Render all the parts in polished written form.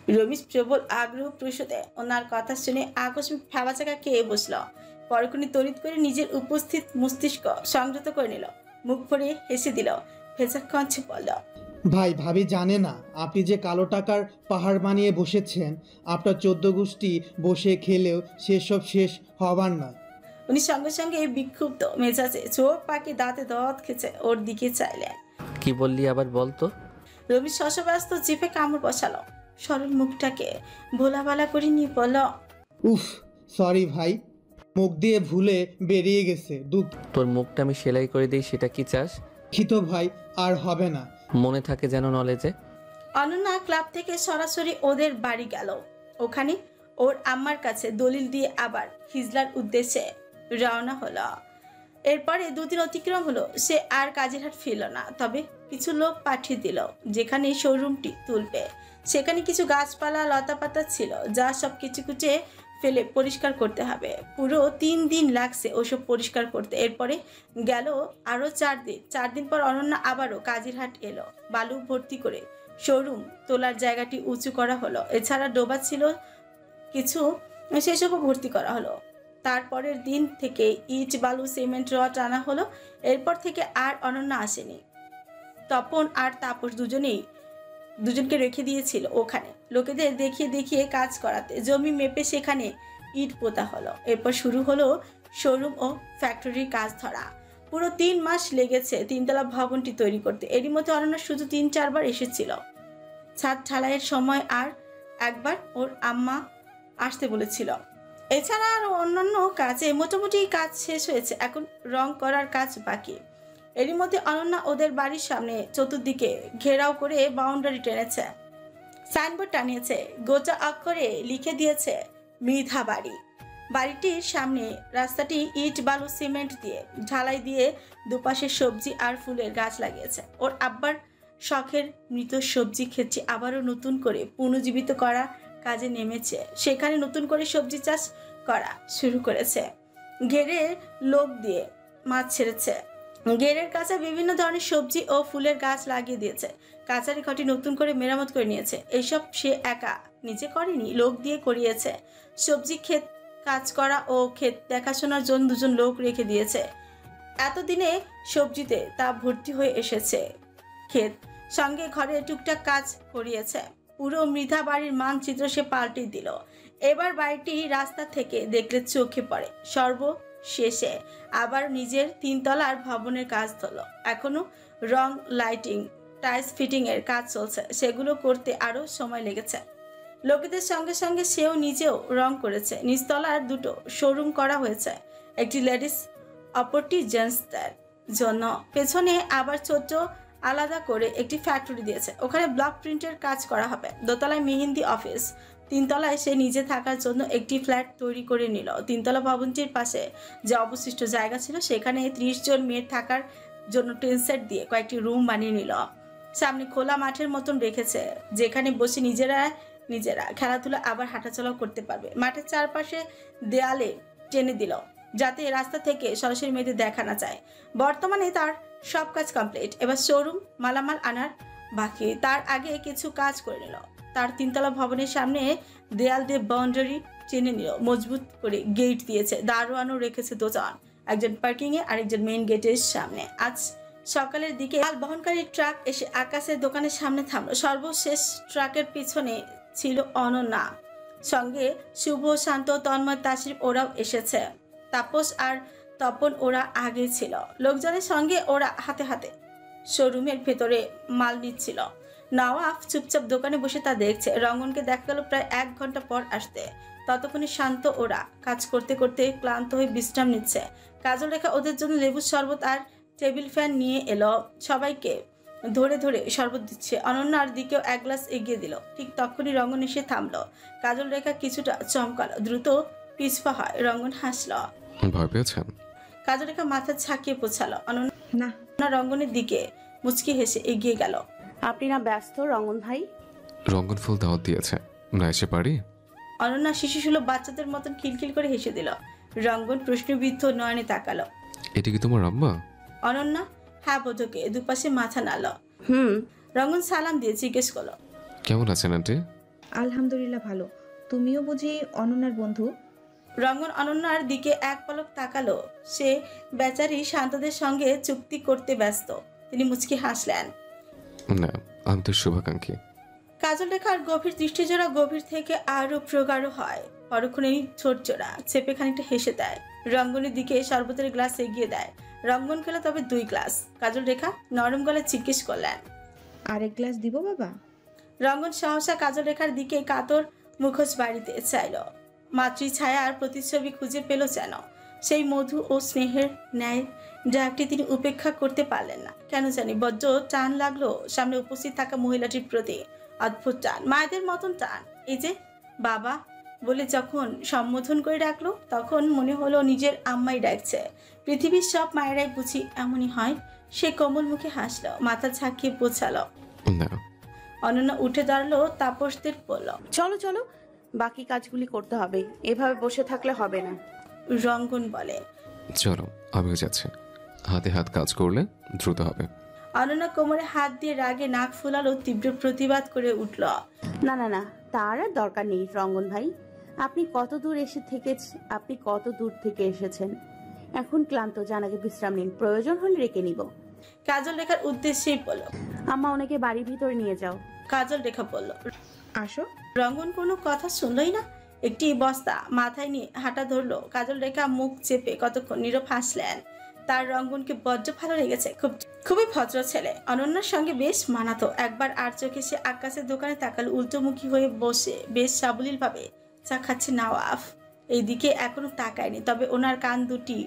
রমিজ প্রবল আগ্রহ প্রসূতে ওনার কথা শুনে আকস্মিক ফেবাচাকা খেয়ে বসল। পরক্ষণে তড়িৎ করে নিজের উপস্থিত মস্তিষ্ক সংযত করে নিল, মুখ ভরে হেসে দিল, ভেজা কণ্ঠে বলল, ভাই ভাবি জানে না আপনি যে কালো টাকার পাহাড় বানিয়ে বসেছেন, আপনার 14 গোষ্ঠী বসে খেলেও সেসব শেষ হবার নয়। উনি সঙ্গে সঙ্গে বিক্ষুব্ধ মেজাজে চোখ পাকে দাঁতে দাঁত খেছে ওর দিকে চাইলেন। কি বললি আবার বলতো? রমিজ শশব্যস্ত জিভে কামড় বসালো, সরল মুখটাকে ভোলাভালা করে নিয়ে বলল, উফ সরি ভাই, মুখ দিয়ে ভুলে বেরিয়ে গেছে, তোর মুখটা আমি সেলাই করে দিই, সেটা কি চাস? দুঃখিত ভাই, আর হবে না। মনে থাকে যেন নলেজে। অনন্যা ক্লাব থেকে সরাসরি ওদের বাড়ি গেল। ওখানে ওর আম্মার কাছে দলিল দিয়ে আবার হিজলার উদ্দেশ্যে রওনা হলো। এরপরে দুদিন অতিক্রম হলো, সে আর কাজিরহাট ফিরল না। তবে কিছু লোক পাঠিয়ে দিল যেখানে শোরুমটি তুলবে। সেখানে কিছু গাছপালা লতাপাতা ছিল, যা সব কিছু কুচে ফেলে পরিষ্কার করতে হবে। পুরো 3 দিন লাগছে ওসব পরিষ্কার করতে। এরপরে গেল আরও 4 দিন। 4 দিন পর অনন্যা আবারও কাজিরহাট এলো। বালু ভর্তি করে শোরুম তোলার জায়গাটি উঁচু করা হলো। এছাড়া ডোবা ছিল কিছু, সেসবও ভর্তি করা হলো। তারপরের দিন থেকে ইট বালু সিমেন্ট রড আনা হলো। এরপর থেকে আর অনন্যা আসেনি। তপন আর তাপস দুজনকে রেখে দিয়েছিল ওখানে, লোকেদের দেখিয়ে দেখিয়ে কাজ করাতে। জমি মেপে সেখানে ইট পোতা হলো। এরপর শুরু হলো শোরুম ও ফ্যাক্টরির কাজ ধরা। পুরো 3 মাস লেগেছে 3তলা ভবনটি তৈরি করতে। এরই মধ্যে অনন্যা শুধু 3-4 বার এসেছিল ছাদ ঢালাইয়ের সময়, আর একবার ওর আম্মা আসতে বলেছিল। এছাড়া আর অন্যান্য কাজে মোটামুটি কাজ শেষ হয়েছে, এখন রং করার কাজ বাকি। এরই মধ্যে অনন্যা ওদের বাড়ির সামনে চতুর্দিকে ঘেরাও করে বাউন্ডারি টেনেছে, সাইনবোর্ড টানিয়েছে, গোটা অক্ষরে লিখে দিয়েছে মৃধা বাড়ি। বাড়িটির সামনে রাস্তাটি ইট বালু সিমেন্ট দিয়ে ঢালাই দিয়ে দুপাশে সবজি আর ফুলের গাছ লাগিয়েছে। ওর আব্বার শখের মৃত সবজি ক্ষেতটি আবারও নতুন করে পুনর্জীবিত করা কাজে নেমেছে। সেখানে নতুন করে সবজি চাষ করা শুরু করেছে। ঘেরের লোক দিয়ে মাছ ছেড়েছে। ঘেরের কাছে বিভিন্ন ধরনের সবজি ও ফুলের গাছ লাগিয়ে দিয়েছে। কাচারি ঘরটি নতুন করে মেরামত করে নিয়েছে। এইসব সে একা নিজে করেনি, লোক দিয়ে করিয়েছে। সবজি ক্ষেত কাজ করা ও ক্ষেত দেখাশোনার জন্য 2জন লোক রেখে দিয়েছে। এতদিনে সবজিতে তা ভর্তি হয়ে এসেছে। ক্ষেত সঙ্গে ঘরে টুকটাক কাজ করিয়েছে। পুরো মৃধা বাড়ির মানচিত্র সে পাল্টে দিল। এবার বাড়িটি রাস্তা থেকে দেখলে চোখে পড়ে। সর্বশেষে আবার নিজের 3তলার ভবনের কাজ হলো। এখনো রং, লাইটিং, টাইলস ফিটিং এর কাজ চলছে। সেগুলো করতে আরো সময় লেগেছে। লোকেদের সঙ্গে সঙ্গে সেও নিজেও রং করেছে। নিচতলার 2টো শোরুম করা হয়েছে, একটি লেডিস অপরটি জেন্টসদের জন্য। পেছনে আবার ছোট আলাদা করে একটি ফ্যাক্টরি দিয়েছে, ওখানে ব্লক প্রিন্টের কাজ করা হবে। দোতলায় মেহেন্দি অফিস, 3তলায় সে নিজে থাকার জন্য একটি ফ্ল্যাট তৈরি করে নিল। 3তলা ভবনটির পাশে যে অবশিষ্ট জায়গা ছিল সেখানে 30 জন মেয়ের থাকার জন্য টেন সেট দিয়ে কয়েকটি রুম বানিয়ে নিল। সামনে খোলা মাঠের মতন রেখেছে, যেখানে বসে নিজেরা খেলাধুলা আবার হাঁটাচলাও করতে পারবে। মাঠের চারপাশে দেয়ালে টেনে দিল যাতে রাস্তা থেকে সরাসরি মেয়েদের দেখা না যায়। বর্তমানে তার সব কাজ কমপ্লিট, এবার শোরুম মালামাল আনার বাকি। তার আগে কিছু কাজ করে নিল। তার 3তলা ভবনের সামনে দেয়াল দিয়ে বাউন্ডারি টেনে নিল, মজবুত করে গেট দিয়েছে। দারোয়ানও রেখেছে 2জন, একজন পার্কিং এ আর একজন মেইন গেটের সামনে। আজ সকালের দিকে মাল বহনকারী ট্রাক এসে আকাশের দোকানের সামনে থামলো। সর্বশেষ ট্রাকের পিছনে ছিল অনন্যা, সঙ্গে শুভ, শান্ত, তন্ময়, তাসরিফ ওরাও এসেছে। তাপস আর তপন ওরা আগে ছিল। লোকজনের সঙ্গে ওরা হাতে হাতে শোরুমের ভেতরে মাল নিচ্ছিল। নওয়াফ চুপচাপ দোকানে বসে তা দেখছে। রঙ্গনকে দেখা গেল প্রায় 1 ঘন্টা পর আসতে। ততক্ষণে শান্ত ওরা কাজ করতে করতে ক্লান্ত হয়ে বিশ্রাম নিচ্ছে। কাজল রেখা ওদের জন্য লেবুর শরবত আর টেবিল ফ্যান নিয়ে এলো, সবাইকে ধরে ধরে শরবত দিচ্ছে। অনন্যার দিকেও 1 গ্লাস এগিয়ে দিল। ঠিক তখনই রঙ্গন এসে থামলো। কাজল রেখা কিছুটা চমকালো, দ্রুত পিছপা হয়। রঙ্গন হাসলো। ভয় পেয়েছেন? কাজল রেখা মাথা ঝাঁকিয়ে পোছালো। অনন্যা রঙ্গনের দিকে মুচকি হেসে এগিয়ে গেল। আপনি না ব্যস্ত রঙ্গন ভাই? রঙ্গন ফুল দাওয়াত দিয়েছে, না এসে পারি? অনন্যা শিশুসুলভ বাচ্চাদের মতন খিলখিল করে হেসে দিল। রঙ্গন প্রশ্নবিদ্ধ নয়নে তাকালো। এটা কি তোমার আম্মা? অনন্যা হ্যাঁ বোধকে দুপাশে মাথা নাড়ল। রঙ্গন সালাম দিয়ে জিজ্ঞেস করলো, কেমন আছেন আন্টি? আলহামদুলিল্লাহ ভালো। তুমিও বুঝি অনন্যার বন্ধু? রঙ্গন অনন্যার দিকে এক পলক তাকালো। সে বেচারি শান্তদের সঙ্গে চুক্তি করতে ব্যস্ত। তিনি মুচকি হাসলেন। না, আমি তো শুভাকাঙ্ক্ষী। কাজল রেখার গভীর দৃষ্টিজোড়া গভীর থেকে আরো প্রগাঢ় হয়। পরক্ষণেই ছোট জোড়া চেপে খানিকটা হেসে দেয়। রঙ্গনের দিকে শরবতের গ্লাস এগিয়ে দেয়। রঙ্গন খেলো তবে 2 গ্লাস। কাজল রেখা নরম গলায় জিজ্ঞেস করলেন, আরেক গ্লাস দিব বাবা? রঙ্গন সহসা কাজল রেখার দিকে কাতর মুখোশ বাড়িতে চাইল। মাতৃ ছায়ার প্রতিচ্ছবি খুঁজে পেল যেন। সেই মধু ও স্নেহের ন্যায় ডাকটি তিনি উপেক্ষা করতে পারলেন না। কেন জানি বড্ড টান লাগলো সামনে উপস্থিত থাকা মহিলাটির প্রতি। অদ্ভুত টান, মায়েদের মতন টান। এই যে বাবা বলে যখন সম্বোধন করে ডাকলো, তখন মনে হলো নিজের আম্মাই ডাকছে। পৃথিবীর সব মায়েরাই বুঝি এমনই হয়। সে কোমল মুখে হাসলো, মাথা ঝাঁকিয়ে পোছালো। না। অনন্যা উঠে দাঁড়ালো, তাপসদের বলল, চলো চলো, বাকি কাজগুলি করতে হবে, এভাবে বসে থাকলে হবে না। রঙ্গন বলে। চলো, আমিও যাচ্ছি। হাতে হাত কাজ করলে দ্রুত হবে। অনন্যা কোমরে হাত দিয়ে রাগে নাক ফুলালো, তীব্র প্রতিবাদ করে উঠল। না না না, তার আর দরকার নেই রঙ্গন ভাই। আপনি কত দূর থেকে এসেছেন। এখন ক্লান্ত, জানাকে বিশ্রাম নিন, প্রয়োজন হলে রেখে নিব। কাজল রেখার উদ্দেশ্যেই বলল। আম্মা ওনাকে বাড়ির ভিতরে নিয়ে যাও। কাজল রেখা বলল। আসো। রঙ্গন কোনো কথা শুনলই না। একটি বস্তা মাথায় নিয়ে হাঁটা ধরলো। কাজল রেখা মুখ চেপে কতক্ষণ নীরব হাসলেন। তার রঙ্গনকে বড্ড ভালো লেগেছে। খুবই ভদ্র ছেলে, অনন্যার সঙ্গে বেশ মানাতো। একবার আর চোখে সে আকাশের দোকানে তাকালো। উল্টোমুখী হয়ে বসে বেশ সাবলীল ভাবে চা খাচ্ছে নওয়াফ। এইদিকে এখনো তাকায়নি, তবে ওনার কান দুটি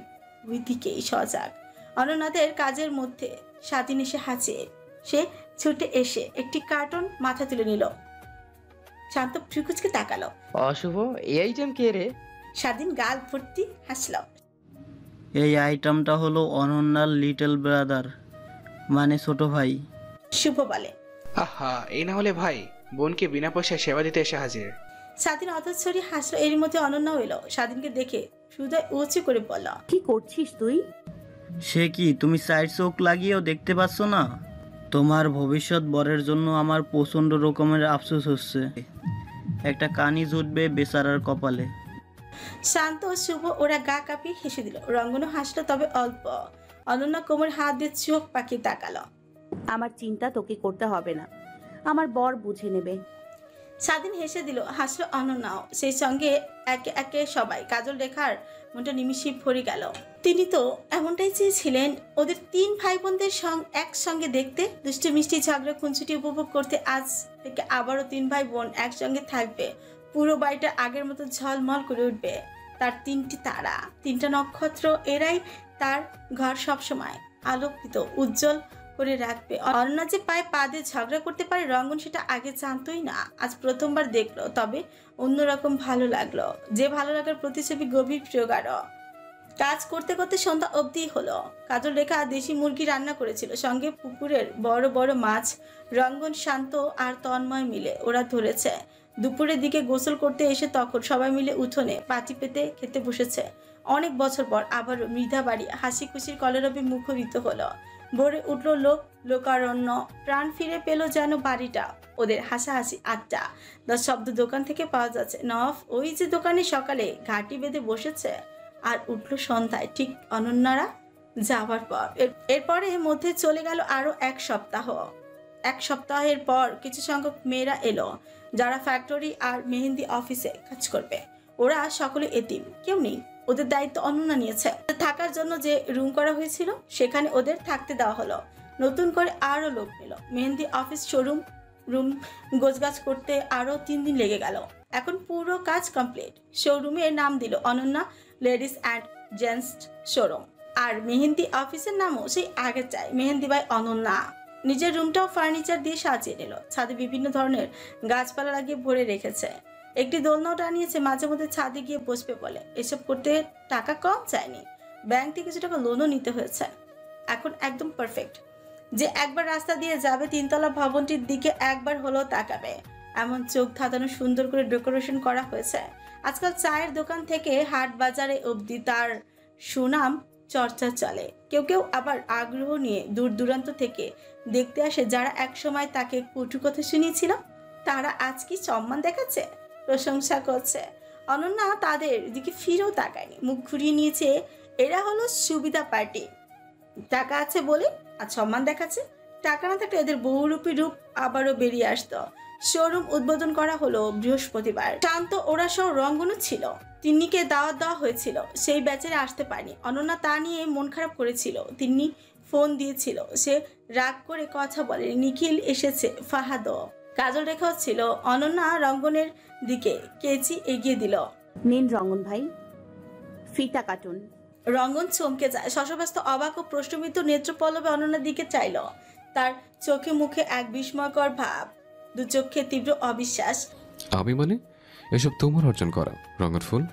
ওই দিকেই সজাগ। অনন্যাদের কাজের মধ্যে স্বাধীন এসে হাঁচে। সে ছুটে এসে একটি কার্টন মাথা তুলে নিল। শান্ত ফ্রিকুচকে তাকালো। অশুভ, এই আইটেম কে রে? স্বাধীন গাল ভর্তি হাসল। এই আইটেমটা হলো অনন্যার লিটল ব্রাদার, মানে ছোট ভাই। শুভ বলে, আহা, এই না হলে ভাই বোনকে বিনা পয়সায় সেবা দিতে এসে হাজির। স্বাধীন অতঃছড়ি হাসলো। এর মধ্যে অনন্যাও এলো। স্বাধীনকে দেখে হৃদয় উঁচু করে বলল, কি করছিস তুই? সে কি, তুমি চার চোখ লাগিয়েও দেখতে পাচ্ছ না? তোমার ভবিষ্যৎ বরের জন্য আমার প্রচণ্ড রকমের আফসোস হচ্ছে। একটা কানি জুটবে বেচারার কপালে। শান্ত ও শুভ ওরা গা কাঁপিয়ে হেসে দিল। রঙ্গনও হাসলো, তবে অল্প। অনন্যা কোমর হাত দিয়ে চোখ পাকিয়ে তাকালো। আমার চিন্তা তোকে করতে হবে না, আমার বর বুঝে নেবে। স্বাধীন হেসে দিল, হাসলো অনন্যাও। সেই সঙ্গে একে একে সবাই। কাজল রেখার মনটা নিমিষে ভরে গেল। তিনি তো এমনটাই চেয়েছিলেন, ওদের 3 ভাই বোনদের একসঙ্গে দেখতে, দুষ্টু মিষ্টি ঝগড়া খুনসুটি উপভোগ করতে। আজ থেকে আবারও 3 ভাই বোন একসঙ্গে থাকবে। পুরো বাড়িটা আগের মতো ঝলমল করে উঠবে। তার 3টি তারা, 3টা নক্ষত্র, এরাই তার ঘর সবসময় আলোকিত উজ্জ্বল করে রাখবে। অনন্যা যে পায়ে পা দিয়ে ঝগড়া করতে পারে, রঙ্গন সেটা আগে জানতোই না, আজ প্রথমবার দেখলো। তবে অন্যরকম ভালো লাগলো, যে ভালো লাগার প্রতিচ্ছবি গভীর প্রগাঢ়। কাজ করতে করতে সন্ধ্যা অবধি হলো। কাজল রেখা দেশি মুরগি রান্না করেছিল, সঙ্গে পুকুরের বড় বড় মাছ। রঙ্গন, শান্ত আর তন্ময় মিলে ওরা ধরেছে। দুপুরের দিকে গোসল করতে এসে তখন সবাই মিলে উঠোনে পাটি পেতে খেতে বসেছে। অনেক বছর পর আবারও মৃধা বাড়ি হাসি খুশির কলরবে মুখরিত হলো। ভরে উঠল লোকারণ্য, প্রাণ ফিরে পেল যেন বাড়িটা। ওদের হাসাহাসি আড্ডা 10 শব্দ দোকান থেকে পাওয়া যাচ্ছে। নফ ওই যে দোকানে সকালে ঘাটি বেঁধে বসেছে, আর উঠল সন্ধ্যায়, ঠিক অনন্যারা যাওয়ার পর। এরপরে মধ্যে চলে গেল আরো 1 সপ্তাহ। 1 সপ্তাহের পর কিছু সংখ্যক মেয়েরা এলো, যারা ফ্যাক্টরি আর মেহেন্দি অফিসে কাজ করবে। ওরা সকলে এতিম, কেউ নেই। ওদের দায়িত্ব অনন্যা নিয়েছে। থাকার জন্য যে রুম করা হয়েছিল সেখানে ওদের থাকতে দেওয়া হলো। নতুন করে আরো লোক নিল। মেহেন্দি অফিস শোরুম রুম গোছগাছ করতে আরো 3 দিন লেগে গেল। এখন পুরো কাজ কমপ্লিট। শোরুমের নাম দিল Ananya ladies and gents showroom. আর মেহেন্দি অফিসের নামও সেই আগে চাই, মেহেন্দি বাই অনন্যা। নিজের রুমটাও ফার্নিচার দিয়ে সাজিয়ে নিল। ছাদে বিভিন্ন ধরনের গাছপালা লাগিয়ে ভরে রেখেছে। একটি দোলনাও টানিয়েছে, মাঝে মধ্যে ছাদে গিয়ে বসবে বলে। এসব করতে টাকা কম চায়নি, ব্যাংক থেকে কিছু টাকা লোনও নিতে হয়েছে। এখন একদম পারফেক্ট। যে একবার রাস্তা দিয়ে যাবে 3 তলা ভবনটির দিকে একবার হলেও তাকাবে, এমন চোখ ধাঁধানো সুন্দর করে ডেকোরেশন করা হয়েছে। আজকাল চায়ের দোকান থেকে হাট বাজারে অবধি তার সুনাম চর্চা চলে। কেউ কেউ আবার আগ্রহ নিয়ে দূর দূরান্ত থেকে দেখতে আসে, যারা একসময় তাকে কটু কথা শুনিয়েছিল। তারা আজ কি সম্মান দেখাচ্ছে, প্রশংসা করছে। অনন্যা তাদের দিকে ফিরেও তাকায়নি, মুখ ঘুরিয়ে নিয়েছে। এরা হলো সুবিধা পার্টি, টাকা আছে বলে আর সম্মান দেখাচ্ছে। টাকা না থাকলে এদের বহুরূপী রূপ আবারও বেরিয়ে আসতো। শোরুম উদ্বোধন করা হলো বৃহস্পতিবার। শান্ত ওরা সহ রঙ্গনও ছিল। তিন্নিকে দাওয়াত দেওয়া হয়েছিল, সেই ব্যাচেরে আসতে পারেনি। অনন্যা তা নিয়ে মন খারাপ করেছিল। তিন্নি ফোন দিয়েছিল, সে রাগ করে কথা বলে। নিখিল এসেছে, ফাহাদও। কাজল রেখা ছিল। অনন্যা রঙ্গনের দিকে কেচি এগিয়ে দিল। নিন রঙ্গন ভাই, ফিতা কাটুন। রঙ্গন চমকে যায়। শশব্যস্ত অবাক ও প্রশ্নবিদ্ধ নেত্রপল্লবে অনন্যার দিকে চাইল। তার চোখে মুখে এক বিস্ময়কর ভাব, দু চোখে তীব্র অবিশ্বাস। আমি মানে এসব তোমার অর্জন করা রঙের ফুল,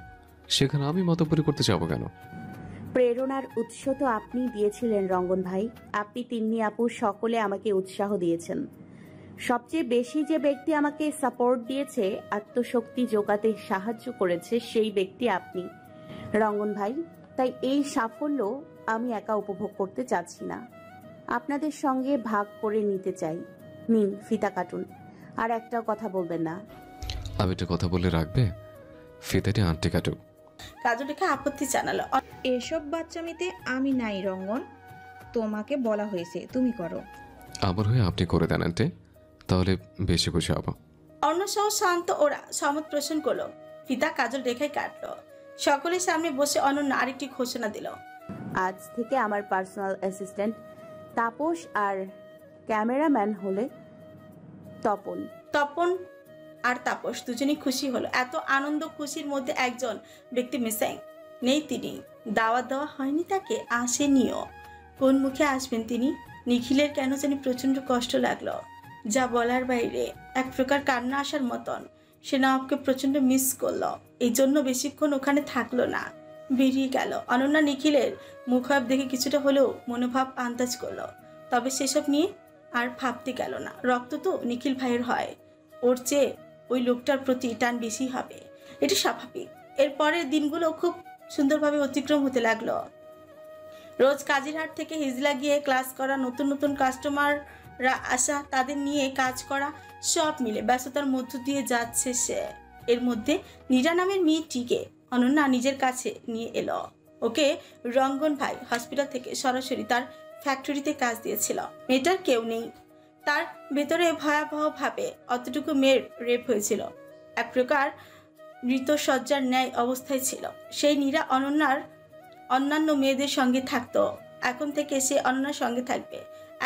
সেখানে আমি মতপরি করতে যাবো কেন? প্রেরণার উৎস তো আপনি দিয়েছিলেন রঙ্গন ভাই। আপনি তিন্নি আপু সকলে আমাকে উৎসাহ দিয়েছেন। সবচেয়ে বেশি যে ব্যক্তি আমাকে সাপোর্ট দিয়েছে, আত্মশক্তি জোগাতে সাহায্য করেছে, সেই ব্যক্তি আপনি রঙ্গন ভাই। তাই এই সাফল্য আমি একা উপভোগ করতে চাচ্ছি না, আপনাদের সঙ্গে ভাগ করে নিতে চাই। নিন ফিতা কাটুন, আর একটাও কথা বলবেন না। আমি একটা কথা বলে রাখবে, ফিতাটি আন্টি কাটুক। কাজল রেখা আপত্তি জানালো। এসব বাচ্চামিতে আমি নাই রঙ্গন, তোমাকে বলা হয়েছে তুমি করো। আমার হয়ে আপনি করে দেন আন্টি, তাহলে বেশি খুশি হব। অন্য সহ শান্ত ওরা সমত পোষণ করলো। ফিতা কাজল রেখায় কাটলো। সকলের সামনে বসে অনন্য আরেকটি ঘোষণা দিল। আজ থেকে আমার পার্সোনাল অ্যাসিস্ট্যান্ট তাপস, আর ক্যামেরাম্যান হলে তপন। তপন আর তাপস দুজনেই খুশি হলো। এত আনন্দ খুশির মধ্যে একজন ব্যক্তি মিসিং, নেই তিনি। দাওয়াত দেওয়া হয়নি তাকে, আসেনিও। কোন মুখে আসবেন তিনি? নিখিলের কেন জানি প্রচন্ড কষ্ট লাগলো, যা বলার বাইরে। এক প্রকার কান্না আসার মতন। সে নবাবকে প্রচন্ড মিস করলো, এই জন্য বেশিক্ষণ ওখানে থাকলো না, বেরিয়ে গেল। অনন্যা নিখিলের মুখাব দেখে কিছুটা হলেও মনোভাব আন্দাজ করলো, তবে সেসব নিয়ে আর ভাবতে গেল না। রক্ত তো নিখিল ভাইয়ের হয়, ওর চেয়ে ওই লোকটার প্রতি টান বেশি হবে, এটি স্বাভাবিক। এরপরের দিনগুলো খুব সুন্দরভাবে অতিক্রম হতে লাগলো। রোজ কাজিরহাট থেকে হিজলা গিয়ে ক্লাস করা, নতুন নতুন কাস্টমাররা আসা, তাদের নিয়ে কাজ করা, সব মিলে ব্যস্ততার মধ্য দিয়ে যাচ্ছে সে। এর মধ্যে নীরা নামের মেয়েটিকে অনন্যা নিজের কাছে নিয়ে এলো। ওকে রঙ্গন ভাই হসপিটাল থেকে সরাসরি তার ফ্যাক্টরিতে কাজ দিয়েছিল। মেয়েটার কেউ নেই, তার ভেতরে ভয়াবহভাবে অতটুকু মেয়ের রেপ হয়েছিল। এক প্রকার মৃতসজ্জার ন্যায় অবস্থায় ছিল। সেই নীরা অনন্যার অন্যান্য মেয়েদের সঙ্গে থাকতো। এখন থেকে সে অনন্যার সঙ্গে থাকবে,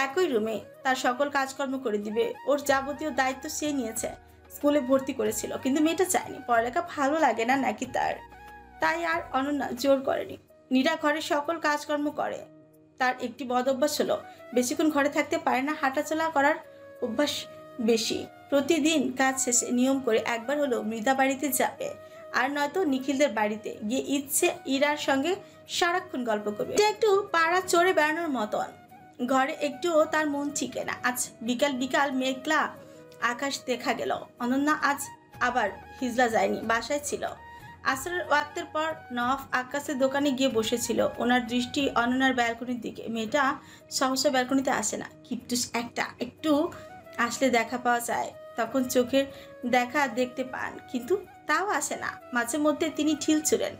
একই রুমে, তার সকল কাজকর্ম করে দিবে। ওর যাবতীয় দায়িত্ব সে নিয়েছে। স্কুলে ভর্তি করেছিল, কিন্তু মেয়েটা চায়নি। পড়ালেখা ভালো লাগে না নাকি তার, তাই আর অনন্যা জোর করেনি। নীরা ঘরের সকল কাজকর্ম করে। তার একটি বদ অভ্যাস হলো, বেশিক্ষণ ঘরে থাকতে পারে না, হাঁটাচলা করার অভ্যাস বেশি। প্রতিদিন কাজ শেষে নিয়ম করে একবার হলো মৃদা বাড়িতে যাবে, আর নয়তো নিখিলদের বাড়িতে গিয়ে ইচ্ছে ইরার সঙ্গে সারাক্ষণ গল্প করবে। এটা একটু পাড়া চড়ে বেড়ানোর মতন। ঘরে একটুও তার মন ঠিকে না। আজ বিকাল বিকাল মেঘলা আকাশ দেখা গেল। অনন্যা আজ আবার হিজলা যায়নি, বাসায় ছিল। আসরের ওয়াক্তের পর নওয়াব আকাশের দোকানে গিয়ে বসেছিল। ওনার দৃষ্টি অনন্যার ব্যালকনির দিকে। মেয়েটা সহসা ব্যালকনিতে আসে না, কিপটুস একটা। একটু আসলে দেখা পাওয়া যায়, তখন চোখের দেখা দেখতে পান, কিন্তু তাও আসে না। মাঝে মধ্যে তিনি ঠিল ছুড়েন,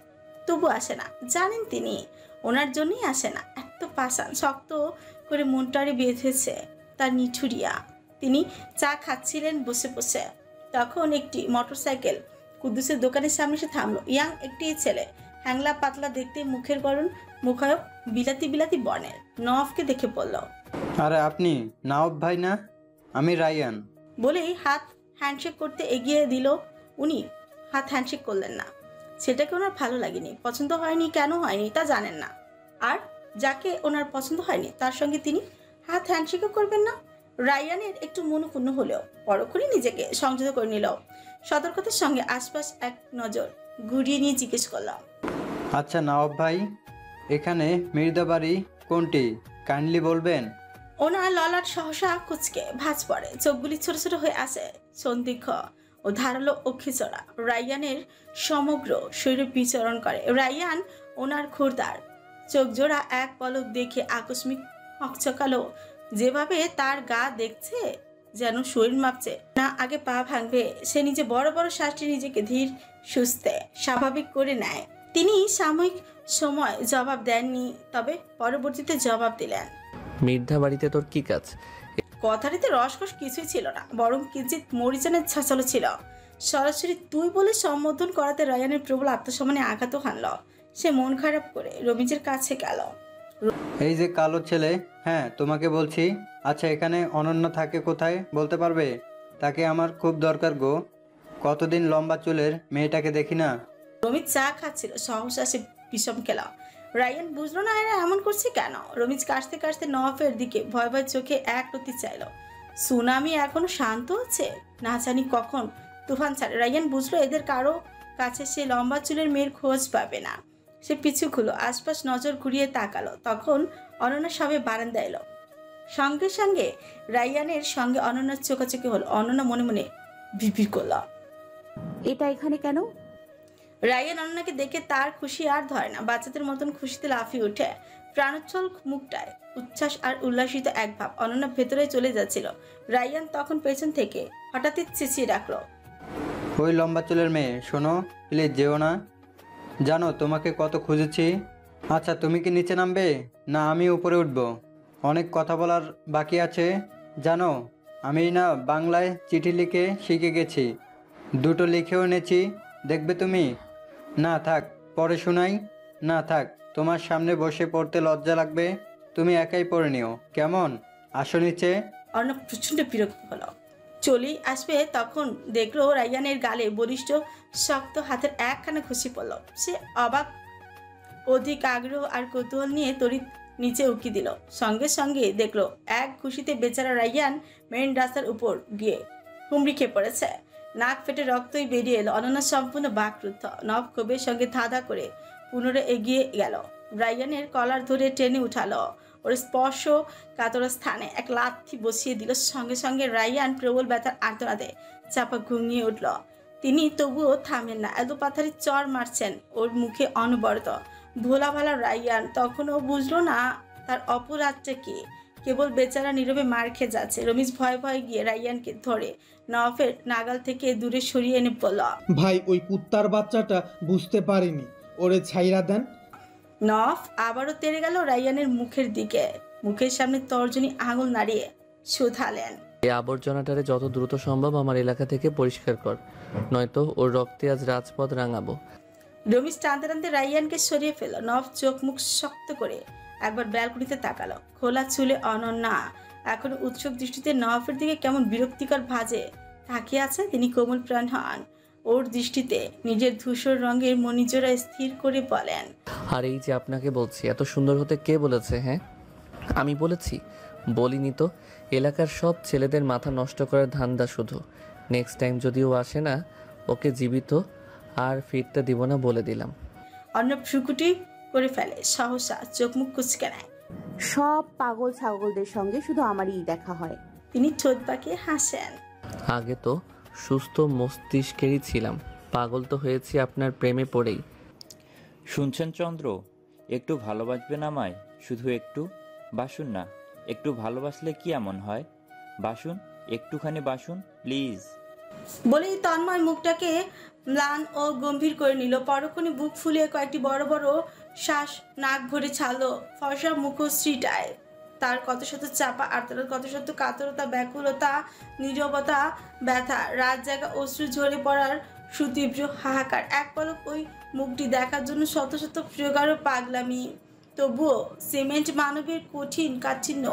তবু আসে না। জানেন তিনি ওনার জন্যই আসে না। এত পাষাণ শক্ত করে মনটারে বেঁধেছে তার নিঠুরিয়া। তিনি চা খাচ্ছিলেন বসে বসে, তখন একটি মোটরসাইকেল কুদ্দুসের দোকানের সামনে এসে থামলো। ইয়াং একটি ছেলে, হ্যাংলা পাতলা দেখতে, মুখের গড়ন মুখায়ব বিলাতি বিলাতি বর্ণের। নওয়াবকে দেখে বলল, আরে আপনি নওয়াব ভাই না? আমি রায়ান। বলেই হাত হ্যান্ডশেক করতে এগিয়ে দিল। উনি হাত হ্যান্ডশেক করলেন না। সেটাকে ওনার ভালো লাগেনি, পছন্দ হয়নি। কেন হয়নি তা জানেন না। আর যাকে ওনার পছন্দ হয়নি তার সঙ্গে তিনি হাত হ্যান্ডশেকও করবেন না। রায়ানের একটু মনোক্ষুণ্ণ হলেও পরক্ষণই নিজেকে সংযত করে নিল। সতর্কতার সঙ্গে আশপাশ এক নজর ঘুরিয়ে নিয়ে জিজ্ঞেস করলাম, আচ্ছা নওয়াব ভাই, এখানে মির্দা বাড়ি কোনটি কাইন্ডলি বলবেন? ওনার ললাট সহসা কুচকে ভাঁজ পড়ে, চোখগুলি ছোট ছোট হয়ে আসে, সন্দিগ্ধ ও ধারালো অক্ষিচড়া রায়ানের সমগ্র শরীরে বিচরণ করে। রায়ান ওনার খুরদার চোখ জোড়া এক পলক দেখে আকস্মিক হকচকালো। যেভাবে তার গা দেখছে যেন শরীর মাপছে না আগে পা ভাঙবে। সে নিজে বড় বড় শ্বাসটি নিজেকে ধীর সুস্থে স্বাভাবিক করে নেয়। তিনি সাময়িক সময় জবাব দেননি, তবে পরবর্তীতে জবাব দিলেন। মির্ধা বাড়িতে তোর কি কাজ? কথাটিতে রসকস কিছুই ছিল না, বরং কিঞ্চিত মরিচানের ছাঁচালো ছিল। সরাসরি তুই বলে সম্বোধন করাতে রায়ানের প্রবল আত্মসম্মানে আঘাতও হানল। সে মন খারাপ করে রমিজের কাছে গেল। এই যে কালো ছেলে, হ্যাঁ তোমাকে বলছি। আচ্ছা এখানে অনন্য থাকে কোথায় বলতে পারবে? তাকে আমার খুব দরকার গো। কতদিন লম্বা চুলের মেয়েটাকে দেখি না। রমিজ চা খাচ্ছিল, সহসা সে বিষম খেল। রায়ান বুঝলো না এরা এমন করছে কেন। রমিজ কাশতে কাশতে নওয়াফের দিকে ভয় ভয় চোখে এক রতি চাইল। সুনামি এখনো শান্ত আছে, না জানি কখন তুফান ছাড়ে। রায়ান বুঝলো এদের কারো কাছে সে লম্বা চুলের মেয়ের খোঁজ পাবে না। সে পিছু খুলো, আশপাশ নজর ঘুরিয়ে তাকালো। তখন অনন্যা সবে বারান্দা এলো। সঙ্গে সঙ্গে রায়ানের সঙ্গে অনন্যার চোখাচোখি হলো। অনন্যা মনে মনে বিড়বিড় করল, এটা এখানে কেন? রায়ান অনন্যাকে দেখে তার খুশি আর ধরে না। বাচ্চাদের মতন খুশিতে লাফিয়ে ওঠে। প্রাণোচ্ছল মুখটায় উচ্ছ্বাস আর উল্লাসিত এক ভাব। অনন্যা ভেতরে চলে যাচ্ছিল। রায়ান তখন পেছন থেকে হঠাৎই চেঁচিয়ে ডাকলো, ওই লম্বা চুলের মেয়ে, শোনো প্লিজ যেও না। জানো তোমাকে কত খুঁজেছি। আচ্ছা তুমি কি নিচে নামবে না আমি উপরে উঠব? অনেক কথা বলার বাকি আছে। জানো আমি না বাংলায় চিঠি লিখে শিখে গেছি, দুটো লিখেও এনেছি, দেখবে তুমি? না থাক পরে শোনাই। না থাক, তোমার সামনে বসে পড়তে লজ্জা লাগবে, তুমি একাই পড়ে নিও কেমন? আসো নিচে। অর্ণব প্রচন্ড বিরক্ত হলো। চলেই আসবে তখন দেখলো রায়ানের গালে বলিষ্ঠ শক্ত হাতের একখানা খুশি পড়ল। সে অবাক, অধিক আগ্রহ আর কৌতূহল নিয়ে তড়িৎ নিচে উকি দিল। সঙ্গে সঙ্গে দেখলো এক খুশিতে বেচারা রায়ান মেইন রাস্তার উপর গিয়ে হুমড়ি খেয়ে পড়েছে। নাক ফেটে রক্তই বেরিয়ে এলো। অনন্যা সম্পূর্ণ বাকরুদ্ধ। নব ক্ষোভের সঙ্গে ধাঁধা করে পুনরায় এগিয়ে গেল। রায়ানের কলার ধরে টেনে উঠালো। ওর স্পর্শ কাতর স্থানে এক লাথি বসিয়ে দিল। সঙ্গে সঙ্গে রায়ান প্রবল ব্যথার আর্তনাদে চাপা ঘুমিয়ে উঠল। তিনি তবুও থামেন না, এত পাথারি চর মারছেন ওর মুখে অনবরত। ভোলা ভালা রায়ান তখনও বুঝলো না তার অপরাধটা কি। কেবল বেচারা নীরবে মার খেয়ে যাচ্ছে। রমিজ ভয় ভয় গিয়ে রায়ানকে ধরে নওয়াফের নাগাল থেকে দূরে সরিয়ে এনে বলল, ভাই ওই কুত্তার বাচ্চাটা বুঝতে পারিনি, ওরে ছাইরা দেন। নওয়াফ আবারও তেড়ে গেল রায়ানের মুখের দিকে। মুখের সামনে তর্জনী আঙুল নাড়িয়ে শুধালেন, এই আবর্জনাটারে যত দ্রুত সম্ভব আমার এলাকা থেকে পরিষ্কার কর, নয়তো ওর রক্তে আজ রাজপথ রাঙাবো। রমিজ টানতে টানতে রায়ানকে সরিয়ে ফেল। নওয়াফ চোখ মুখ শক্ত করে একবার ব্যালকনিতে তাকালো। খোলা চুলে অনন্যা এখন উৎসুক দৃষ্টিতে নওয়াফের দিকে কেমন বিরক্তিকর ভাজে তাকিয়ে আছে। তিনি কোমল প্রাণ হন। ওর দৃষ্টিতে নিজের ধূসর রঙের মণিজোড়া স্থির করে বলেন, আর এই যে আপনাকে বলছি এত সুন্দর হতে কে বলেছে? হ্যাঁ আমি বলেছি? বলিনি তো। এলাকার সব ছেলেদের মাথা নষ্ট করার ধান্দা শুধু। নেক্সট টাইম যদি ও আসে না, ওকে জীবিত আর ফিরতে দিব না বলে দিলাম। অন্য ভ্রুকুটি করে ফেলে, সহসা চোখ মুখ কুচকে নেয়। সব পাগল ছাগলদের সঙ্গে শুধু আমারই দেখা হয়। তিনি ঠোঁট বাঁকিয়ে হাসেন। আগে তো সুস্থ মস্তিষ্কেরই ছিলাম, পাগল তো হয়েছি আপনার প্রেমে পড়েই। শুনছেন চন্দ্র, একটু ভালোবাসবেন আমায়? শুধু একটু বাসুন না। একটু ভালোবাসলে কি এমন হয়? বাসুন, একটুখানি বাসুন প্লিজ। বলেই তন্ময় মুখটাকে ম্লান ও গম্ভীর করে নিল। পরক্ষণে বুক ফুলিয়ে কয়েকটি বড় বড় শ্বাস নাক ভরে ছাড়লো ফর্সা মুখশ্রীটায়। তার কত শত চাপা আর্তনাদ, কত শত কাতরতা, ব্যাকুলতা, নীরবতা, ব্যথা, রাত জাগা অশ্রু ঝরে পড়ার সুতীব্র হাহাকার। এক পলক ওই মুখটি দেখার জন্য শত শত প্রগাঢ় পাগলামি। তবুও সিমেন্ট মানবের কঠিন কাঠিন্য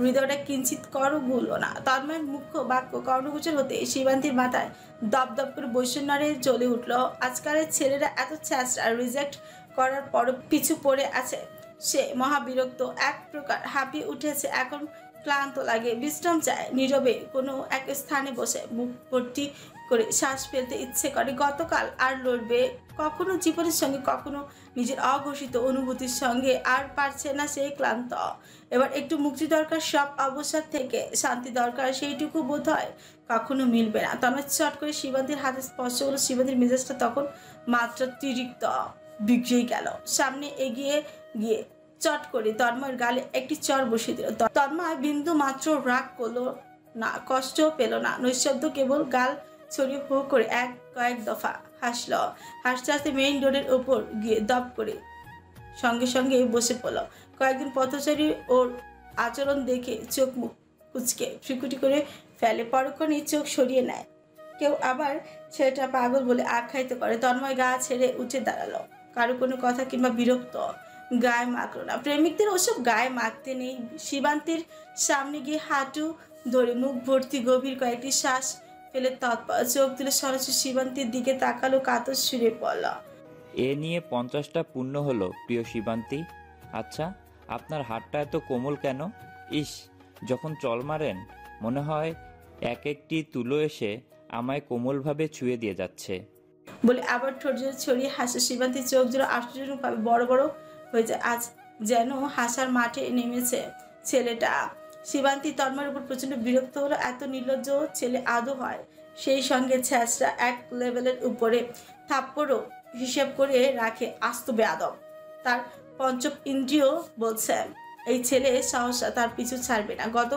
হৃদয়টা কিঞ্চিত করও ভুলল না। তন্ময়ের মুখ্য বাক্য কর্ণগোচর হতে শিবান্তির মাথায় দপদপ করে বৈষণ্যরে জ্বলে উঠল। আজকালের ছেলেরা এত ছ্যাঁচড়া, রিজেক্ট করার পরও পিছু পড়ে আছে। সে মহাবিরক্ত, এক প্রকার হাঁপিয়ে উঠেছে। এখন ক্লান্ত লাগে, বিশ্রাম চায়। নীরবে কোনো এক স্থানে বসে মুখ ভর্তি করে শ্বাস ফেলতে ইচ্ছে করে। গতকাল আর লড়বে কখনো জীবনের সঙ্গে, কখনো নিজের অঘোষিত অনুভূতির সঙ্গে। আর পারছে না, সেই ক্লান্ত। এবার একটু মুক্তি দরকার, সব অবসাদ থেকে শান্তি দরকার। সেইটুকু বোধ হয় কখনো মিলবে না। তবে চট করে শিবান্তির হাতে স্পর্শ হলো। শিবান্তির মেজাজটা তখন মাত্রাতিরিক্ত বিগড়ে গেল। সামনে এগিয়ে গিয়ে চট করে তন্ময়ের গালে একটি চর বসিয়ে দিল। তন্ময় বিন্দু মাত্র রাগ করলো না, কষ্টও পেল না, নৈশব্দ, কেবল গাল ছড়িয়ে হো করে কয়েক দফা হাসল। হাসতে হাসতে মেইন রোডের ওপর গিয়ে দপ করে সঙ্গে সঙ্গে বসে পড়ল। কয়েকদিন পথচারী ওর আচরণ দেখে চোখ মুখ কুচকে ফ্রিকুটি করে ফেলে, পরক্ষণেই চোখ সরিয়ে নেয়। কেউ আবার ছেলেটা পাগল বলে আখ্যায়িত করে। তন্ময় গা ছেড়ে উঠে দাঁড়ালো। কারো কোনো কথা কিংবা বিরক্ত গায়ে মাখলো না। প্রেমিকদের ওসব গায়ে মাখতে নেই। শিবান্তির সামনে গিয়ে হাঁটু ধরে মুখ ভর্তি গভীর কয়েকটি শ্বাস ফেলে তৎপর চোখ তুলে সরাসরি শিবান্তির দিকে তাকালো, কাতর সুরে বলল, এ নিয়ে 50টা পূর্ণ হলো প্রিয় শিবান্তি। আচ্ছা, আপনার হাতটা এত কোমল কেন? ইস, যখন চল মারেন মনে হয় এক একটি তুলো এসে আমায় কোমলভাবে ছুঁয়ে দিয়ে যাচ্ছে। বলে আবার ঠোঁট জোরে ছড়িয়ে হাসে। শিবান্তির চোখ জোরে আশ্চর্যভাবে বড় বড় হয়ে যায়। আজ যেন হাসার মাঠে নেমেছে ছেলেটা। শিবান্তি তন্ময়ের উপর প্রচন্ড বিরক্ত হলো। এত নির্লজ্জ ছেলে আদৌ হয়? সেই সঙ্গে ছ্যাঁচড়া এক লেভেলের উপরে থাপ্পড়ও হিসেব করে রাখে। আস্ত বেয়াদব। তার পঞ্চম ইন্দ্রিয় বলছে এই ছেলে সাহসা তার পিছু ছাড়বে না। গত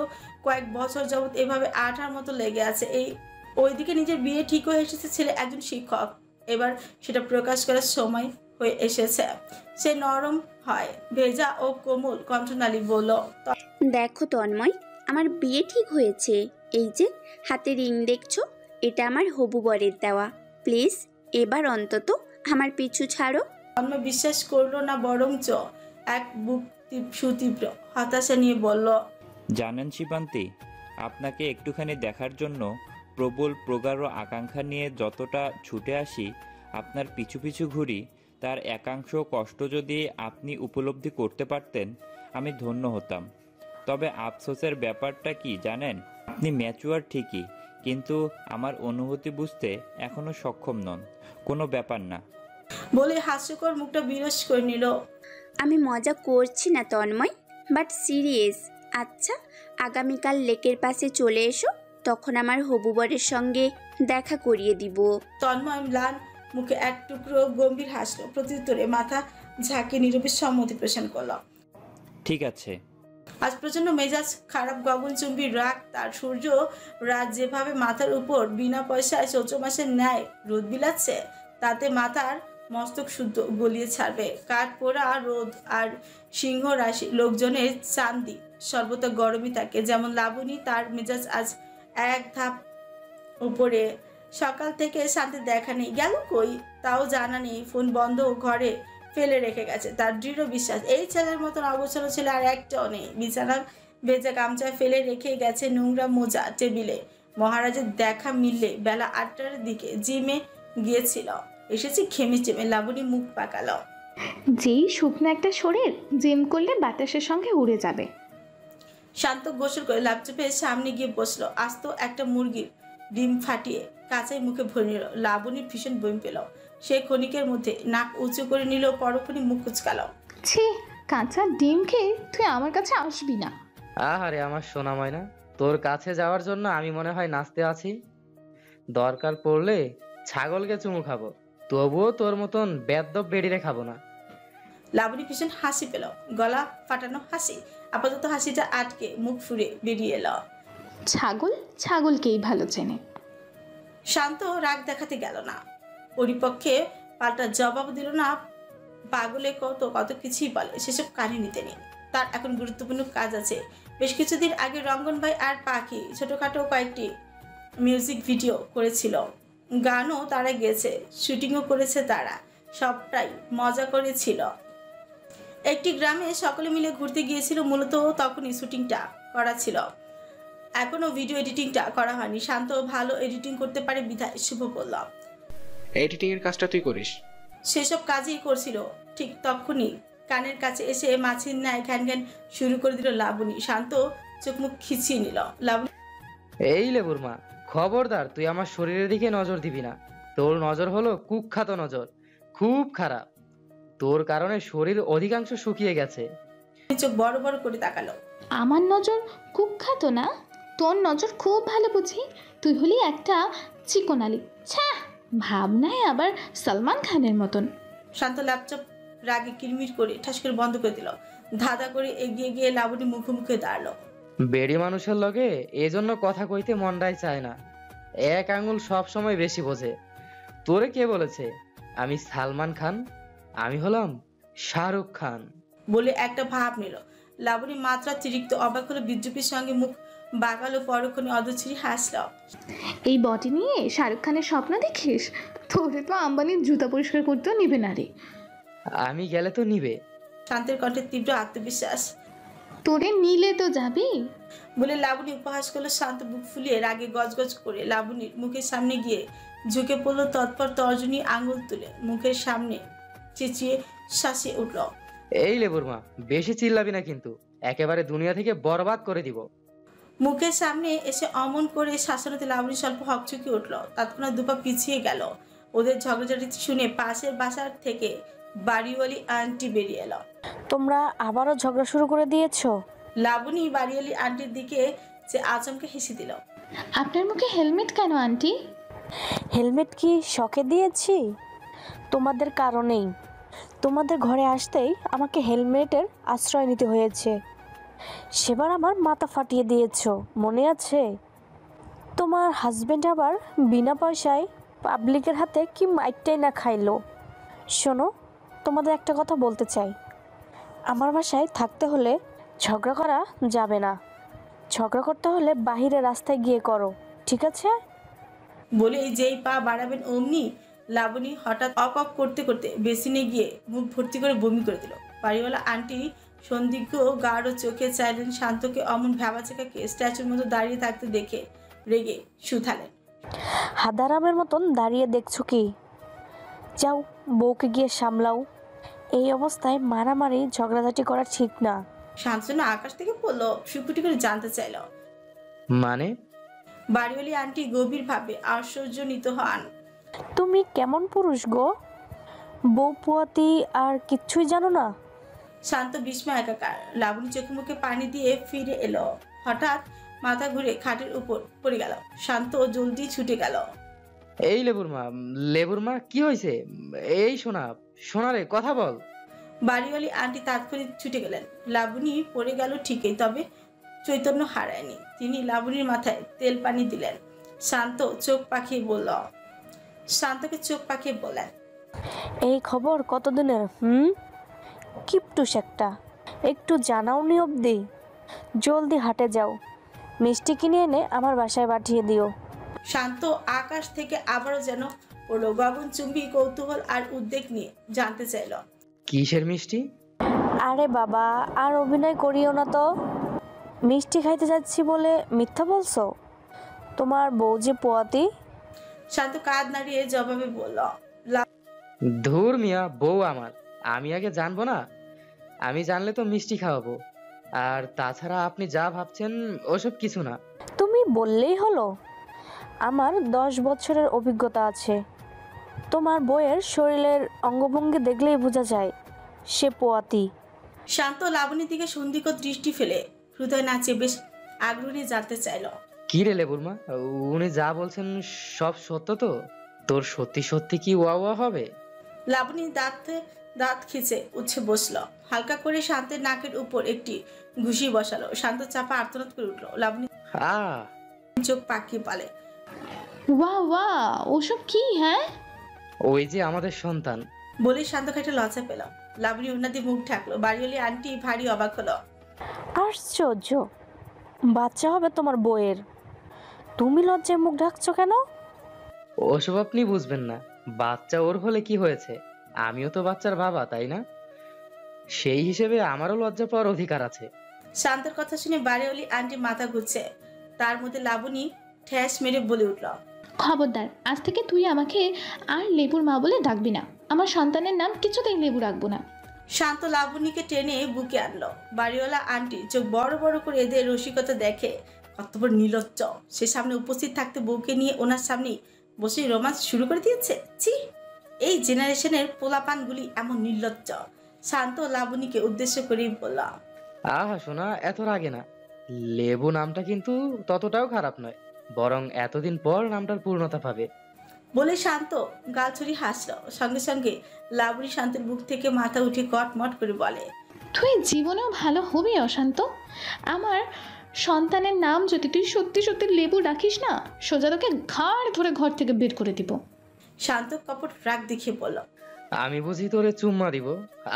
কয়েক বছর যাবৎ এভাবে আঠার মতো লেগে আছে। ওইদিকে নিজের বিয়ে ঠিক হয়ে এসেছে, ছেলে একজন শিক্ষক। এবার সেটা প্রকাশ করার সময় হয়ে এসেছে। সে নরম হয়, ভেজা ও কোমল কণ্ঠনালী বলল, দেখো তন্ময়, আমার বিয়ে ঠিক হয়েছে। এই যে হাতে রিং দেখছো, এটা আমার হবু বরের দেওয়া। প্লিজ এবার অন্তত আমার পিছু ছাড়ো। তন্ময় বিশ্বাস করলো না, বরঞ্চ এক বুক সুতীব্র হতাশা নিয়ে বলল, জানেন শিবান্তি, আপনাকে একটুখানি দেখার জন্য প্রবল প্রগাঢ় আকাঙ্ক্ষা নিয়ে যতটা ছুটে আসি, আপনার পিছু পিছু ঘুরি, তার একাংশ কষ্ট যদি আপনি উপলব্ধি করতে পারতেন, আমি ধন্য হতাম। তবে আফসোসের ব্যাপারটা কি জানেন? আপনি ম্যাচুয়ার ঠিকই, কিন্তু আমার অনুভূতি বুঝতে এখনো সক্ষম নন। কোনো ব্যাপার না বলে হাস্যকর মুখটা বিরস করে নিল। আমি মজা করছি না তন্ময়, বাট সিরিয়াস। আচ্ছা, আগামীকাল লেকের পাশে চলে এসো, তখন আমার হবু বরের সঙ্গে দেখা করিয়ে দিব। তন্ময় ম্লান মুখে এক টুকরো গম্ভীর হাসলো। প্রত্যুত্তরে মাথা ঝাঁকে নীরবে সম্মতি পোষণ করল। ঠিক আছে। আজ প্রচন্ড মেজাজ খারাপ, গগনচুম্বী রাগ তার। সূর্য রাত যেভাবে মাথার উপর বিনা পয়সায় চৈত্র মাসের ন্যায় রোদ বিলাচ্ছে, তাতে মাথার মস্তক শুদ্ধ গলিয়ে ছাড়বে। কাঠ পোড়া রোদ আর সিংহ রাশি লোকজনের চান্দি সর্বদা গরমই থাকে। যেমন লাবণী, তার মেজাজ আজ এক ধাপ উপরে। সকাল থেকে শান্তি দেখা নেই, গেল কই তাও জানা নেই। ফোন বন্ধ, ঘরে ফেলে রেখে গেছে। তার দৃঢ় বিশ্বাস এই ছেলের মতন অগোছালো ছেলে আর একটাও নেই। বিছানার ভেজা গামছায় ফেলে রেখে গেছে নোংরা মোজা টেবিলে। মহারাজের দেখা মিললে বেলা 8টার দিকে জিমে গিয়েছিল, এসেছি ঘেমে চেমে। লাবণী মুখ পাকালো। যেই শুকনো একটা শরীর, জিম করলে বাতাসের সঙ্গে উড়ে যাবে। শান্ত গোসল করে ল্যাপটপের সামনে গিয়ে বসলো। আস্ত একটা মুরগির ডিম ফাটিয়ে কাঁচাই মুখে ভরে নিল। লাবণীর ভীষণ বমি পেল। সে ক্ষণিকের মধ্যে নাক উঁচু করে নিল, পরক্ষণে মুখ কুচকালো। ছি, কাঁচা ডিম খেয়ে তুই আমার কাছে আসবি না। আহারে আমার সোনা ময়না, তোর কাছে যাওয়ার জন্য আমি মনে হয় নাচতে আছি। দরকার পড়লে ছাগলকে চুমু খাবো, তবুও তোর মতন বেদ্যপ বেড়িরে খাবো না। লাবণী ভীষণ হাসি পেল, গলা ফাটানো হাসি। আপাতত হাসিটা আটকে মুখ ফুরে বেরিয়ে এলো। ছাগল ছাগলকেই ভালো চেনে। শান্ত রাগ দেখাতে গেল না, পরিপক্ষে পাল্টা জবাব দিল না। পাগলে কত কিছুই বলে, সেসব কানে নিতে নেই। তার এখন গুরুত্বপূর্ণ কাজ আছে। বেশ কিছুদিন আগে রঙ্গন ভাই আর পাখি ছোটখাটো কয়েকটি মিউজিক ভিডিও করেছিল, গানও তারা গেছে, শুটিংও করেছে তারা। সবটাই মজা করেছিল। একটি গ্রামে সকলে মিলে ঘুরতে গিয়েছিল। মূলত তখনই শুটিংটা করা ছিল, এখনো ভিডিও এডিটিংটা করা হয়নি। শান্ত ভালো এডিটিং করতে পারে বিধায় শুভ বলল, এডিটিং এর কাজটা তুই করিস। সেসব কাজই করছিল। ঠিক তখনই কানের কাছে এসে মাছির ন্যায় ঘ্যান ঘ্যান শুরু করে দিল লাবণী। শান্ত চোখ মুখ খিচিয়ে নিল। লাবণী, এই লেবুর মা, খবরদার তুই আমার শরীরের দিকে নজর দিবি না। তোর নজর হলো কুখ্যাত নজর, খুব খারাপ। তোর কারণে শরীর অধিকাংশ শুকিয়ে গেছে। চোখ বড় বড় করে তাকালো। আমার নজর কুখ্যাত না, তোর নজর খুব ভালো বুঝি। তুই হলি একটা চিকনালি। ছ্যা, ভাবনায় আবার সলমান খানের মতন। শান্ত ল্যাপটপ রাগে কিরমির করে ঠাস করে বন্ধ করে দিল। ধাঁধা করে এগিয়ে গিয়ে লাবণী মুখোমুখি দাঁড়ালো। বেড়ি মানুষের লগে এজন্য কথা কইতে মনটাই চায় না। এক আঙুল সব সময় বেশি বোঝে। তোরে কে বলেছে আমি সালমান খান? আমি হলাম শাহরুখ খান। বলে একটা ভাব নিল। লাবণী মাত্রাতিরিক্ত অবাক হলো, বিদ্রুপের সঙ্গে মুখ বাগালো, পরক্ষণে অদচ্ছিরি হাসল। এই বডি নিয়ে শাহরুখ খানের স্বপ্ন দেখিস? তোরে তো আম্বানির জুতা পরিষ্কার করতেও নিবে না রে। আমি গেলে তো নিবে। শান্তের কণ্ঠে তীব্র আত্মবিশ্বাস। তোরে নিলে তো যাবি বলে লাবণী উপহাস করলো। শান্ত বুক ফুলিয়ে রাগে গজগজ করে লাবণীর মুখের সামনে গিয়ে ঝুঁকে পড়লো, তৎপর তর্জনী আঙুল তুলে মুখের সামনে চেঁচিয়ে শাসিয়ে উঠল। এই লেবুর মা, বেশি চিল্লাবি না কিন্তু, একেবারে দুনিয়া থেকে বরবাদ করে দিব। মুখের সামনে এসে অমন করে শাসনতে লাবণী স্বল্প হকচকি উঠল। তৎক্ষণাৎ দুপা পিছিয়ে গেল। ওদের ঝগড়াঝাটি শুনে পাশের বাসার থেকে বাড়িওয়ালি আন্টি বেরিয়ে এলো। তোমরা আবারও ঝগড়া শুরু করে দিয়েছো? লাবণী বাড়িওয়ালি আন্টির দিকে যে আচমকে হেসে দিল। আপনার মুখে হেলমেট কেন আন্টি? হেলমেট কি শখে দিয়েছি? তোমাদের কারণেই। তোমাদের ঘরে আসতেই আমাকে হেলমেটের আশ্রয় নিতে হয়েছে। সেবার আমার মাথা ফাটিয়ে দিয়েছো, মনে আছে? তোমার হাজবেন্ড আবার বিনা পয়সায় পাবলিকের হাতে কি মাইকটাই না খাইলো। শোনো, তোমাদের একটা কথা বলতে চাই। আমার বাসায় থাকতে হলে ঝগড়া করা যাবে না। ঝগড়া করতে হলে বাহিরে রাস্তায় গিয়ে করো, ঠিক আছে? বলে যেই পা বাড়াবেন অমনি লাবণী হঠাৎ অক করতে করতে বেসিনে গিয়ে মুখ ভর্তি করে বমি করে দিল। বাড়িওয়ালা আন্টি সন্দিগ্ধ গাঢ় চোখে চাইলেন শান্তকে অমন ভ্যাবাচাকাকে স্ট্যাচুর মতো দাঁড়িয়ে থাকতে দেখে রেগে শুধালেন। হাদারামের মতন দাঁড়িয়ে দেখছো কি? যাও, বউকে গিয়ে সামলাও। এই অবস্থায় মারামারি ঝগড়াঝাটি করা ঠিক না। শান্তনা আকাশ থেকে পড়লো, সুকুটি করে জানতে চাইল। মানে? বাড়িওয়ালি আন্টি গভীর ভাবে আশ্চর্যজনিত হন। তুমি কেমন পুরুষ গো? বউ পুয়াতি আর কিচ্ছুই জানো না? শান্ত বিস্ময় একাকার। লাবণী চোখে মুখে পানি দিয়ে ফিরে এলো। হঠাৎ মাথা ঘুরে খাটের উপর পড়ে গেল। শান্ত জলদি ছুটে গেল। এই লেবুর মা কি হয়েছে? এই সোনা রে, কথা বল। বাড়িওয়ালি আন্টি তাৎক্ষণিক ছুটে গেলেন। লাবণী পড়ে গেল ঠিকই, তবে চৈতন্য হারায়নি। তিনি লাবণীর মাথায় তেল পানি দিলেন। শান্তকে চোখ পাকিয়ে বললেন, এই খবর কতদিনের? কিপটুস একটা, একটু জানাওনি অবধি? জলদি হাটে যাও, মিষ্টি কিনে এনে আমার বাসায় পাঠিয়ে দিও। শান্ত আকাশ থেকে আবারও যেন পড়লো গগনচুম্বী কৌতূহল আর উদ্বেগ নিয়ে জানতে চাইল, কিসের মিষ্টি? আরে বাবা, আর অভিনয় করিও না তো। মিষ্টি খাইতে যাচ্ছি বলে মিথ্যা বলছো? তোমার বউ যে পোয়াতি। শান্ত কাঁধ নাড়িয়ে জবাবে বলল, ধুর মিয়া, বউ আমার, আমি আগে জানবো না? আমি জানলে তো মিষ্টি খাওয়াবো। আর তাছাড়া আপনি যা ভাবছেন ওসব কিছু না। তুমি বললেই হলো। আমার 10 বছরের অভিজ্ঞতা আছে। তোমার বউয়ের শরীরের অঙ্গভঙ্গি দেখলেই বোঝা যায় সে পোয়াতি। শান্ত লাবণীর দিকে সন্দিগ্ধ দৃষ্টি ফেলে হৃদয় নাচে বেশ আগ্রহী জানতে চাইল, কি রে লেবুরমা, উনি যা বলছেন সব সত্য তো? তোর সত্যি সত্যি কি ওয়া হবে? লাবণী দাঁত খিচে উঠে বসলো। হালকা করে শান্তের নাকের উপর একটি ঘুষি বসালো। শান্ত চাপা আর্তনাদ করে উঠলো। লাবণী চোখ পাকিয়ে বলে, ওয়া ওসব কি? হ্যাঁ, ওই যে আমাদের সন্তান। বলে শান্ত খাইটা লজ্জা পেল। লাবণী উন্নতি মুখ ঢাকলো। বাড়িওয়ালি আন্টি ভারী অবাক হলো। আশ্চর্য, বাচ্চা হবে তোমার বউয়ের, তুমি লজ্জায় মুখ ঢাকছো কেন? ওসব আপনি বুঝবেন না। বাচ্চা ওর হলে কি হয়েছে? আমিও তো বাচ্চার বাবা, তাই না? সেই হিসেবে আমারও লজ্জা পাওয়ার অধিকার আছে। শান্তের কথা শুনে বাড়িওয়ালি আন্টি মাথা ঘুরছে। তার মধ্যে লাবণী ঠ্যাস মেরে বলে উঠল, খবরদার, আজ থেকে তুই আমাকে আর লেবুর মা বলে ডাকবি না। আমার সন্তানের নাম কিছুতেই লেবু রাখবো না। শান্ত লাবণীকে টেনে বুকে আনলো। বাড়িওয়ালা আন্টি চোখ বড় বড় করে এদের রসিকতা দেখে কত বড় নির্লজ্জ। সে সামনে উপস্থিত থাকতে বউকে নিয়ে ওনার সামনেই বসে রোমান্স শুরু করে দিয়েছে। ছি, এই জেনারেশনের পোলাপানগুলি এমন নির্লজ্জ। শান্ত লাবণীকে উদ্দেশ্য করেই বলল, আহা সোনা, এত রাগে না। লেবু নামটা কিন্তু ততটাও খারাপ নয়, বরং এতদিন পর নামটার পূর্ণতা পাবে। বলে শান্ত গাল ছড়ি হাসলো। সঙ্গে সঙ্গে লাবণী শান্তের বুক থেকে মাথা উঠে কটমট করে বলে, তুই জীবনেও ভালো হবি অশান্ত। আমার সন্তানের নাম যদি তুই সত্যি সত্যি লেবু রাখিস না, সোজা তোকে ঘাড় ধরে ঘর থেকে বের করে দিব। শান্ত কপট রাগ দেখিয়ে বলল, আমি বুঝি তোরে চুম্মা দিব?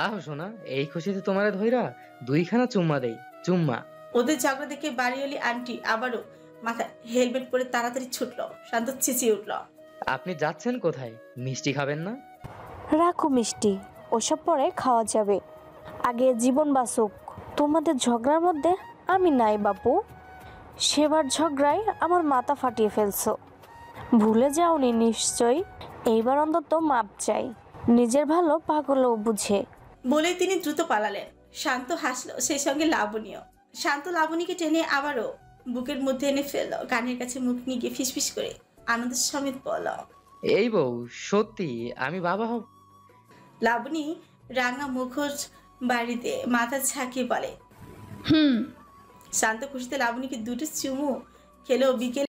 আহ শোনা, এই খুশিতে তোমারে ধইরা 2খানা চুম্মা দেই, চুম্মা। ওদের ঝগড়া দেখে বাড়িওয়ালি আন্টি আবারও মাথায় হেলমেট পরে তাড়াতাড়ি ছুটলো। শান্ত চেঁচিয়ে উঠল, আপনি যাচ্ছেন কোথায়? মিষ্টি খাবেন না? রাখো মিষ্টি, ওসব পরে খাওয়া যাবে, আগে জীবন বাঁচুক। তোমাদের ঝগড়ার মধ্যে আমি নাই বাপু, সেবার ঝগড়ায় আমার মাথা ফাটিয়ে ফেলছো। ভুলে যাওনি নিশ্চয়ই? এইবার অন্তত মাপ চাই, নিজের ভালো পাগলও বুঝে। বলে তিনি দ্রুত পালালেন। শান্ত হাসলো, সেই সঙ্গে লাবণীও। শান্ত লাবণীকে টেনে আবারও বুকের মধ্যে এনে ফেললো, কানের কাছে মুখ নিয়ে গিয়ে ফিসফিস করে আনন্দের সমেত বলল, এই বউ সত্যি আমি বাবা হব? লাবণী রাঙা মুখোশ বাড়িতে মাথা ঝাঁকিয়ে বলে, হুম। শান্ত খুশিতে লাবণীকে দুটো চুমু খেলো। বিকেল